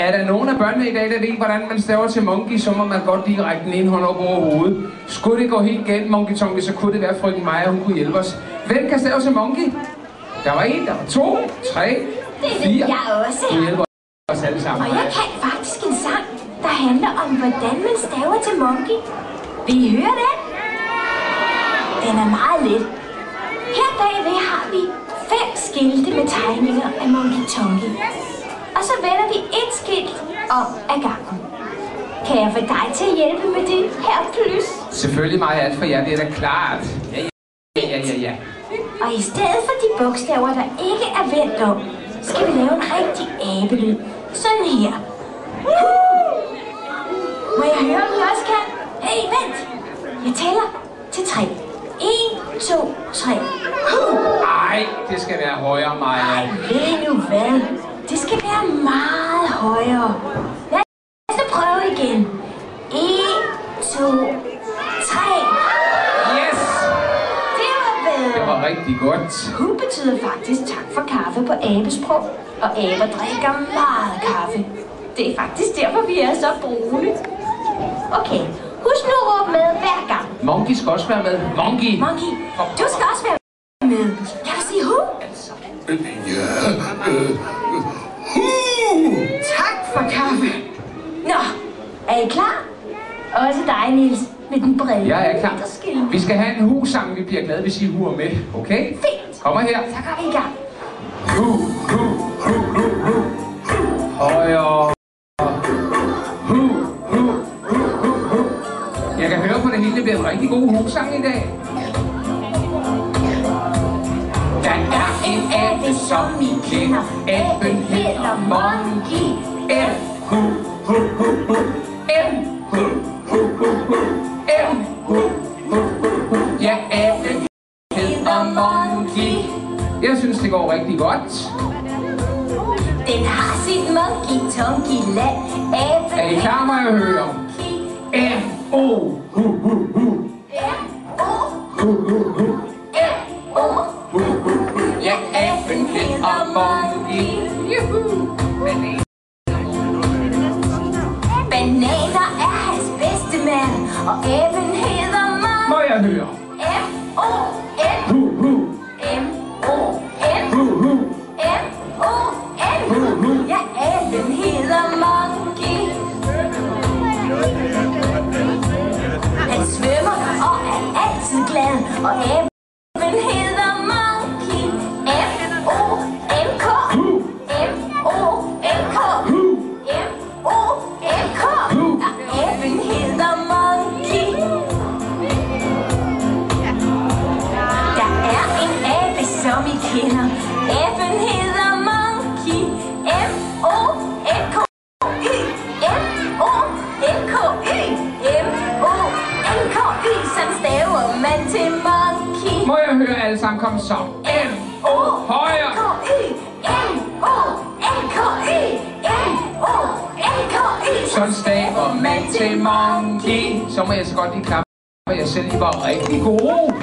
Er der nogen af børnene i dag, der ved, hvordan man staver til monkey, så må man godt lige række den ene hånd op over hovedet. Skulle det gå helt galt, Monkey Tonky, så kunne det være frøken Maja, hun kunne hjælpe os. Hvem kan stave til monkey? Der var 1, der var 2, 3, 4. Jeg også. Du hjælper os alle sammen. Og jeg kan faktisk en sang, der handler om, hvordan man staver til monkey. Vil I høre den? Den er meget let. Her bagved har vi 5 skilte med tegninger af Monkey Tonky. Og så vender vi et skilt om ad gangen. Kan jeg få dig til at hjælpe med det her plus? Selvfølgelig Maja, alt for jer, det er da klart. Ja. Og i stedet for de bogstaver, der ikke er vendt om, skal vi lave en rigtig abelyd. Sådan her. Må jeg høre, om I også kan? Hey, vent! Jeg tæller til 3. 1, 2, 3. Ej, det skal være højere, Maja. Ej, ved nu hvad? Det skal være meget højere. Lad os nu prøve igen. 1, 2, 3. Yes! Det var bedre. Det var rigtig godt. Hu betyder faktisk tak for kaffe på abesprog, og aber drikker meget kaffe. Det er faktisk derfor, vi er så brune. Okay, husk nu at råbe med hver gang. Monkey skal også være med. Monkey! Monkey, du skal også være med. Kan du sige hu? Tak for kaffe. Nå, er I klar? Også dig, Niels, med den brede. Jeg er klar. Vi skal have en hu-sang, vi bliver glade, hvis I huer med. Okay? Fint. Kommer her. Så går vi i gang. Hu. Højere. Hu. Jeg kan høre på det hele, det bliver en rigtig god hu-sang i dag. Der er en abe, som I kender. Aben hedder Monkey. M-hu. Ja, aben hedder Monkey. Jeg synes, det går rigtig godt. Den har sit Monkey Tonky land. Aben Er I klar, må jeg høre? M-O. Ja, aben hedder Monkey. Bananer er hans bedste mand, og aben hedder Monkey. Må jeg høre? M-O-N. M-O-N. M-O-N. Ja, aben hedder Monkey. Han svømmer og er altid glad, og aben hedder Monkey. M-O-N-K. M-O-N-K. M-O-N-K. Ja, aben hedder Monkey. Der er en abe, som I kender. Aben hedder Monkey. M-O-N-K-Y. M-O-N-K-Y. M-O-N-K-Y. Sådan staver man til monkey. Må jeg høre alle sammen komme så? M-O. Højere. M-O-N-K-Y. M-O-N-K-Y. M-O-N-K-Y. Sådan staver man til monkey. Så må jeg så godt lige klappe, for jeg selv I var rigtig gode.